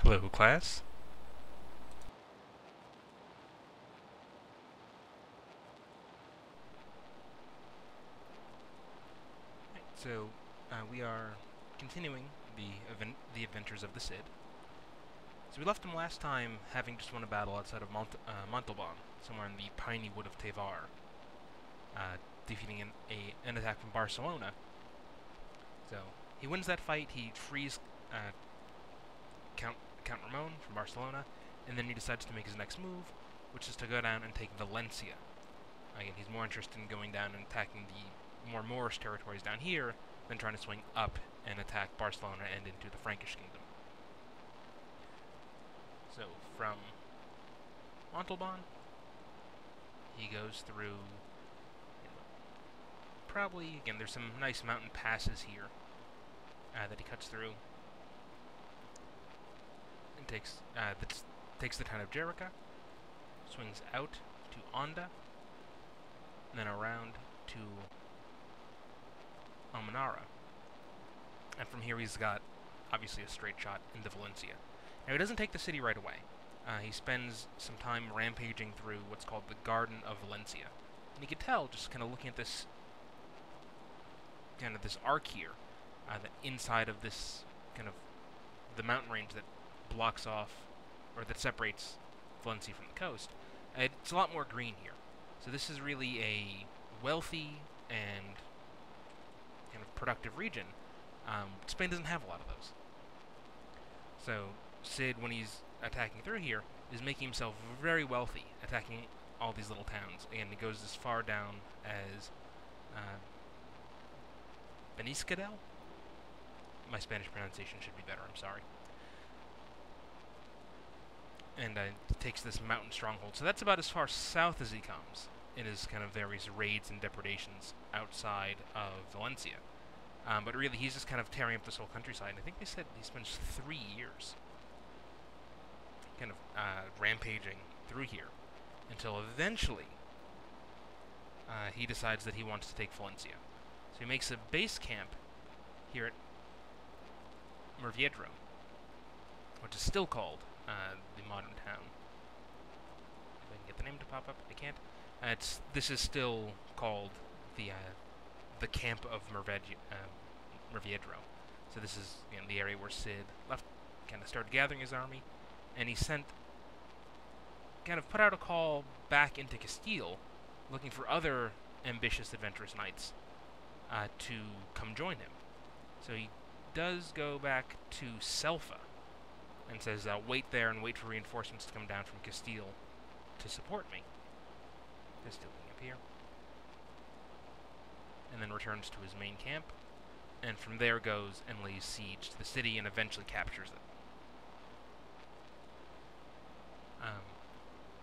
Hello, class. We are continuing the adventures of the Cid. So we left him last time having just won a battle outside of Montalban, somewhere in the piney wood of Tevar, defeating an attack from Barcelona. So he wins that fight. He frees Count Ramon from Barcelona, and then he decides to make his next move, which is to go down and take Valencia. Again, he's more interested in going down and attacking the more Moorish territories down here than trying to swing up and attack Barcelona and into the Frankish kingdom. So, from Montalban, he goes through, probably, again, there's some nice mountain passes here that he cuts through, and takes the town of Jericho, swings out to Onda, and then around to Almenara. And from here he's got, obviously, a straight shot into Valencia. Now, he doesn't take the city right away. He spends some time rampaging through what's called the Garden of Valencia. And you can tell, just kind of looking at this arc here, that inside of this kind of the mountain range that blocks off, or that separates Valencia from the coast, it's a lot more green here. So this is really a wealthy and kind of productive region. Spain doesn't have a lot of those. So Cid, when he's attacking through here, is making himself very wealthy, attacking all these little towns. And he goes as far down as Beniscadel? My Spanish pronunciation should be better, I'm sorry. And takes this mountain stronghold. So that's about as far south as he comes in his kind of various raids and depredations outside of Valencia. But really, he's just kind of tearing up this whole countryside. And I think they said he spends 3 years kind of rampaging through here until eventually he decides that he wants to take Valencia. So he makes a base camp here at Murviedro, which is still called the modern town. If I can get the name to pop up, I can't. This is still called the camp of Murviedro. So this is the area where Cid kind of started gathering his army, and he put out a call back into Castile, looking for other ambitious, adventurous knights to come join him. So he does go back to Selfa, and says, wait there and wait for reinforcements to come down from Castile to support me. Castile being up here. And then returns to his main camp, and from there goes and lays siege to the city and eventually captures it.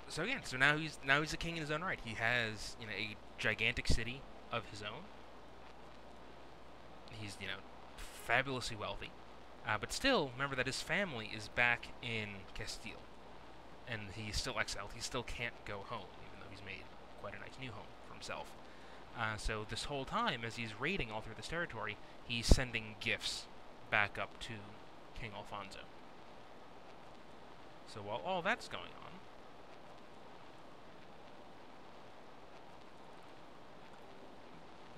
So again, now he's a king in his own right. He has a gigantic city of his own. He's fabulously wealthy, but still remember that his family is back in Castile, and he's still exiled. He still can't go home, even though he's made quite a nice new home for himself. So this whole time, as he's raiding all through this territory, he's sending gifts back up to King Alfonso. So while all that's going on,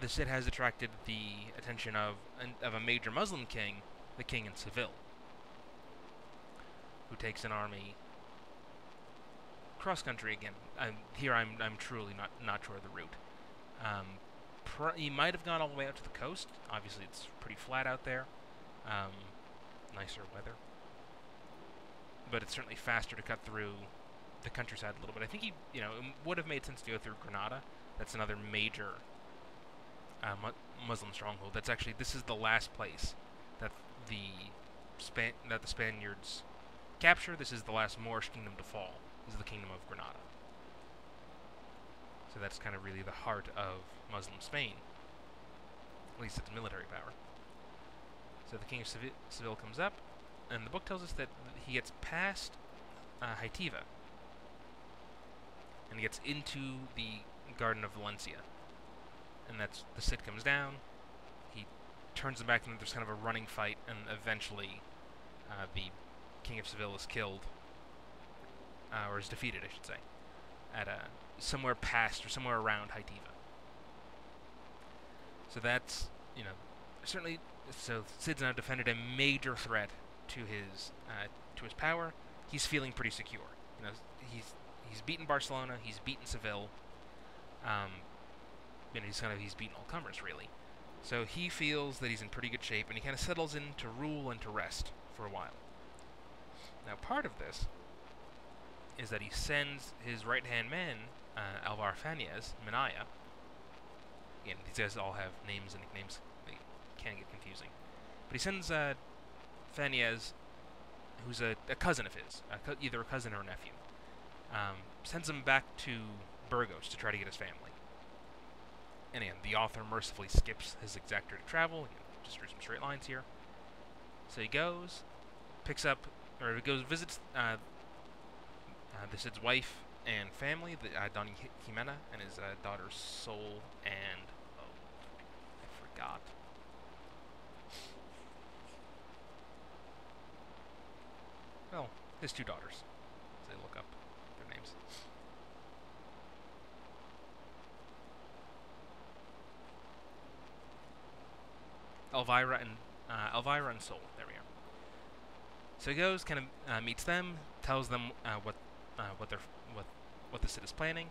the Cid has attracted the attention of a major Muslim king, the king in Seville, who takes an army cross-country again. Here I'm truly not sure of the route. He might have gone all the way out to the coast. Obviously, it's pretty flat out there. Nicer weather. But it's certainly faster to cut through the countryside a little bit. I think it would have made sense to go through Granada. That's another major Muslim stronghold. This is the last place that the Spaniards capture. This is the last Moorish kingdom to fall. This is the kingdom of Granada. So that's kind of really the heart of Muslim Spain, at least its military power. So the king of Seville comes up, and the book tells us that he gets past Haitiva, and he gets into the Garden of Valencia. And the Cid comes down, he turns them back, and there's kind of a running fight, and eventually the King of Seville is killed, or is defeated, I should say, at somewhere past or somewhere around Hytiva. So that's, certainly. So Cid's now defended a major threat to his power. He's feeling pretty secure. He's beaten Barcelona. He's beaten Seville. He's beaten all comers really. So he feels that he's in pretty good shape, and he kind of settles in to rule and to rest for a while. Now, part of this is that he sends his right-hand man, Alvar Fanez, Minaya. Again, these guys all have names and nicknames. They can get confusing. But he sends Fanez, who's a cousin of his, either a cousin or a nephew, sends him back to Burgos to try to get his family. And again, the author mercifully skips his exact route of travel. Just drew some straight lines here. So he goes, visits the Cid's wife and family, Don Jimena and his daughters Sol and I forgot. Well, his two daughters. So they look up their names. Elvira and Sol. There we are. So he goes, kind of meets them, tells them what the Cid is planning,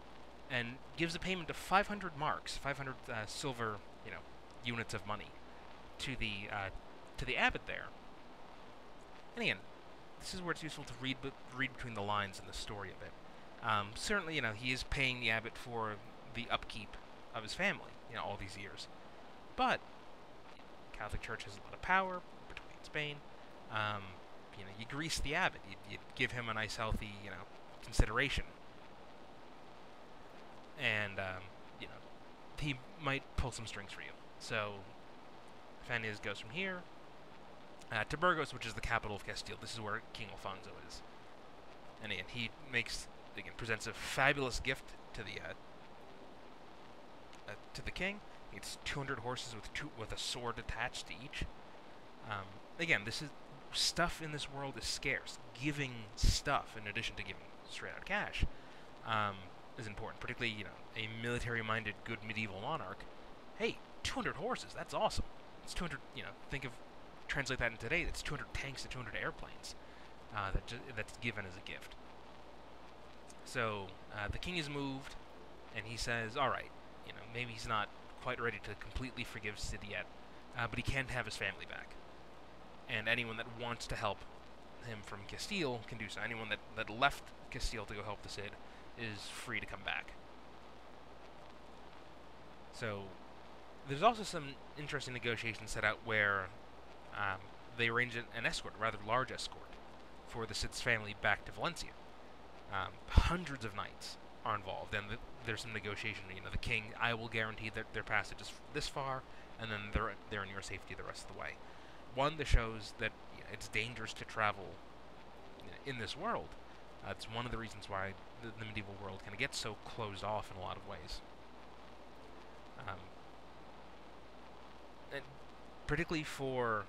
and gives a payment of 500 marks, 500 silver, units of money, to the abbot there. And again, this is where it's useful to read between the lines in the story a bit. Certainly, he is paying the abbot for the upkeep of his family, all these years. But Catholic Church has a lot of power, particularly in Spain. You grease the abbot. You give him a nice, healthy, consideration. And, he might pull some strings for you. So, Fanez goes from here to Burgos, which is the capital of Castile. This is where King Alfonso is. And again, he presents a fabulous gift to the king. It's 200 horses with a sword attached to each. Again, stuff in this world is scarce. Giving stuff, in addition to giving straight out cash, is important. Particularly, a military-minded, good medieval monarch. Hey, 200 horses, that's awesome. It's 200, translate that in today, that's 200 tanks and 200 airplanes. That's given as a gift. So, the king is moved, and he says, alright, maybe he's not quite ready to completely forgive Cid yet, but he can have his family back. And anyone that wants to help him from Castile can do so. Anyone that left Castile to go help the Cid is free to come back. So, there's also some interesting negotiations set out where they arrange an escort, a rather large escort, for the Cid's family back to Valencia. Hundreds of knights are involved, and there's some negotiation. The king, I will guarantee that their passage is this far, and then they're in your safety the rest of the way. One that shows that it's dangerous to travel in this world. It's one of the reasons why the medieval world kind of gets so closed off in a lot of ways. And particularly for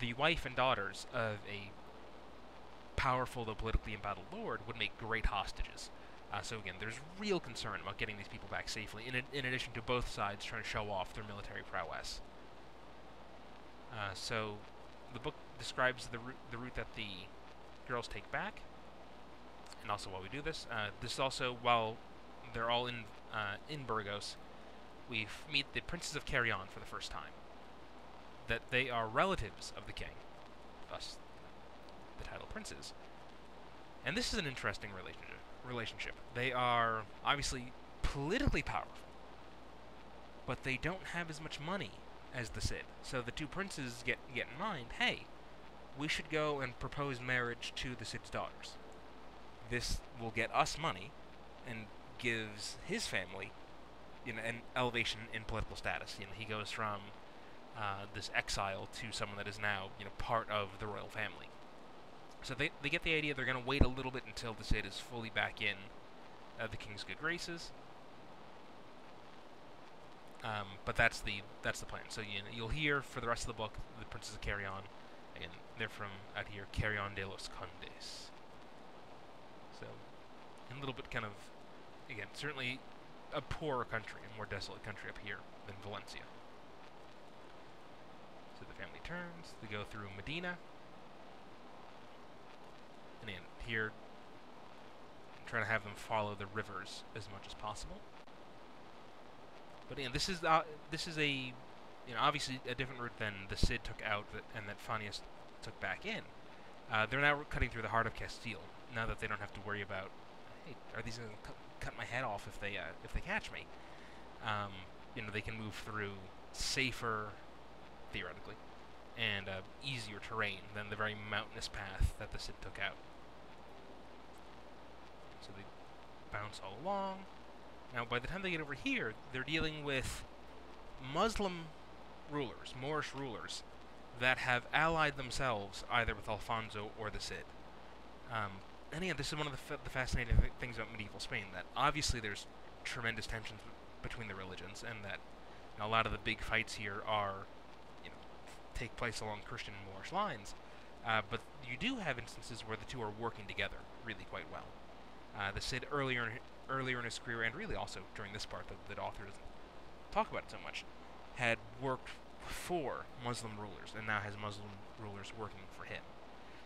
the wife and daughters of a powerful though politically embattled lord would make great hostages. So again, there's real concern about getting these people back safely, in addition to both sides trying to show off their military prowess. So the book describes the route that the girls take back, and also while we do this, while they're all in Burgos, we meet the princes of Carrion for the first time. That they are relatives of the king, thus the title princes. And this is an interesting relationship. They are obviously politically powerful, but they don't have as much money as the Cid. So the two princes get in mind, hey, we should go and propose marriage to the Cid's daughters. This will get us money and gives his family an elevation in political status. He goes from this exile to someone that is now part of the royal family. So they get the idea. They're going to wait a little bit until the Cid is fully back in the king's good graces. But that's the plan. So you'll hear for the rest of the book the Princes of Carrion, and they're from out here, Carrion de los Condes. So a little bit kind of, again, certainly a poorer country, a more desolate country up here than Valencia. So the family turns. They go through Medina, and here, try to have them follow the rivers as much as possible. But again, this is a, obviously a different route than the Cid took out and that Fannius took back in. They're now cutting through the heart of Castile. Now that they don't have to worry about, hey, are these going to cut my head off if they catch me? They can move through safer, theoretically, and easier terrain than the very mountainous path that the Cid took out. So they bounce all along. Now, by the time they get over here, they're dealing with Muslim rulers, Moorish rulers, that have allied themselves either with Alfonso or the Cid. And again, this is one of the fascinating things about medieval Spain, that obviously there's tremendous tensions between the religions, and that a lot of the big fights here are, take place along Christian and Moorish lines. But you do have instances where the two are working together really quite well. The Cid earlier in his career, and really also during this part that the author doesn't talk about it so much, had worked for Muslim rulers, and now has Muslim rulers working for him.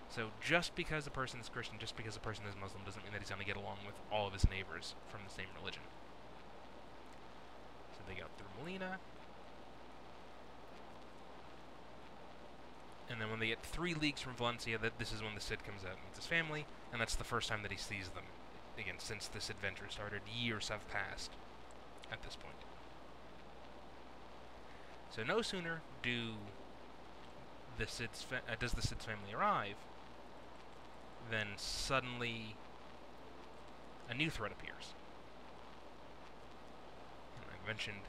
So just because a person is Christian, just because a person is Muslim, doesn't mean that he's going to get along with all of his neighbors from the same religion. So they go through Molina. And then when they get 3 leagues from Valencia, this is when the Cid comes out and meets his family, and that's the first time that he sees them. Again, since this adventure started, years have passed at this point. So no sooner does the Cid's family arrive, then suddenly a new threat appears. And I mentioned,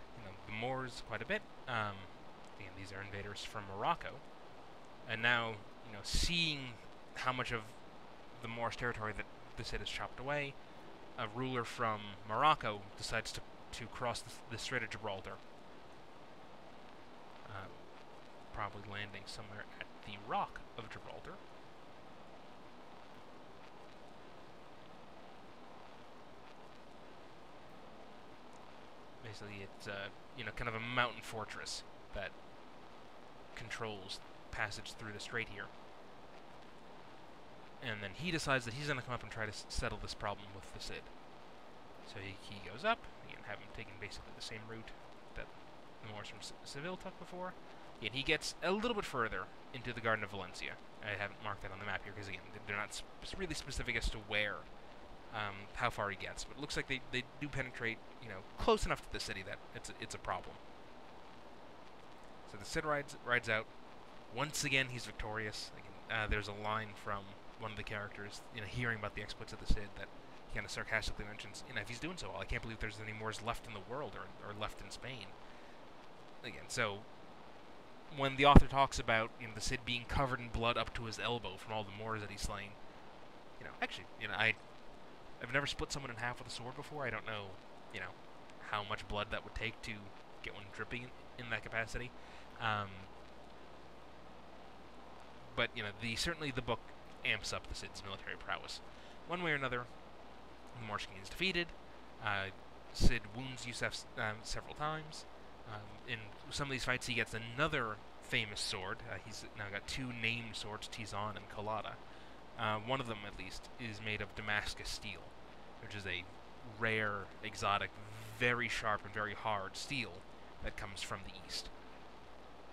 the Moors quite a bit. Again, these are invaders from Morocco, and now, seeing how much of the Moorish territory that the Cid has chopped away, a ruler from Morocco decides to cross the Strait of Gibraltar, probably landing somewhere at the Rock of Gibraltar. Basically, it's kind of a mountain fortress that controls passage through the strait here. And then he decides that he's going to come up and try to settle this problem with the Cid. So he goes up, again, having taken basically the same route that the Moors from Seville took before. And he gets a little bit further into the Garden of Valencia. I haven't marked that on the map here because, again, they're not really specific as to where, how far he gets. But it looks like they do penetrate, close enough to the city that it's a problem. So the Cid rides out. Once again, he's victorious. Again, there's a line from one of the characters, hearing about the exploits of the Cid, that he kind of sarcastically mentions, if he's doing so well, I can't believe there's any Moors left in the world or left in Spain. Again, so when the author talks about the Cid being covered in blood up to his elbow from all the Moors that he's slain, actually, I've never split someone in half with a sword before. I don't know, how much blood that would take to get one dripping in that capacity. But certainly the book amps up the Cid's military prowess. One way or another, the Moorish king is defeated. Cid wounds Yusuf several times. In some of these fights, he gets another famous sword. He's now got 2 named swords, Tizan and Colada. One of them, at least, is made of Damascus steel, which is a rare, exotic, very sharp and very hard steel that comes from the east.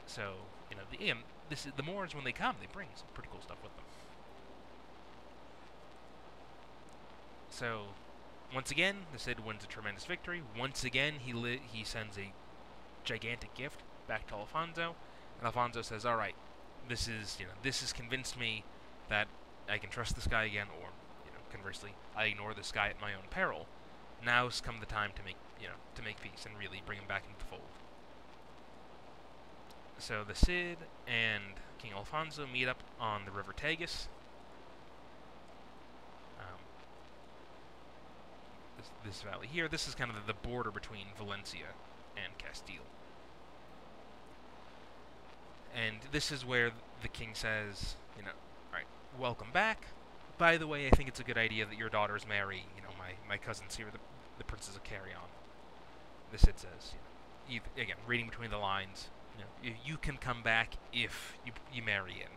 So, the Moors, when they come, they bring some pretty cool stuff with them. So, once again, the Cid wins a tremendous victory. Once again, he sends a gigantic gift back to Alfonso, and Alfonso says, "All right, this has convinced me that I can trust this guy again, or conversely, I ignore this guy at my own peril. Now's come the time to make peace and really bring him back into the fold." So the Cid and King Alfonso meet up on the River Tagus. This valley here. This is kind of the border between Valencia and Castile. And this is where the king says, alright, welcome back. By the way, I think it's a good idea that your daughters marry, my cousins here, the princes of Carrion. The Cid says, again, reading between the lines, you can come back if you marry in.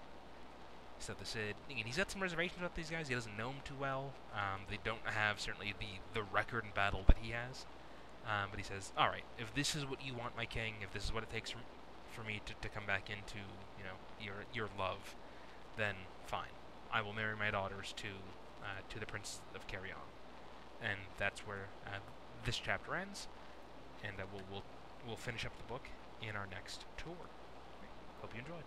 So the Cid, again, he's got some reservations about these guys. He doesn't know them too well. They don't have certainly the record in battle that he has. But he says, all right, if this is what you want, my king, if this is what it takes for me to come back into, your love, then fine. I will marry my daughters to the Prince of Carrion. And that's where this chapter ends. And we'll finish up the book in our next tour. Hope you enjoyed.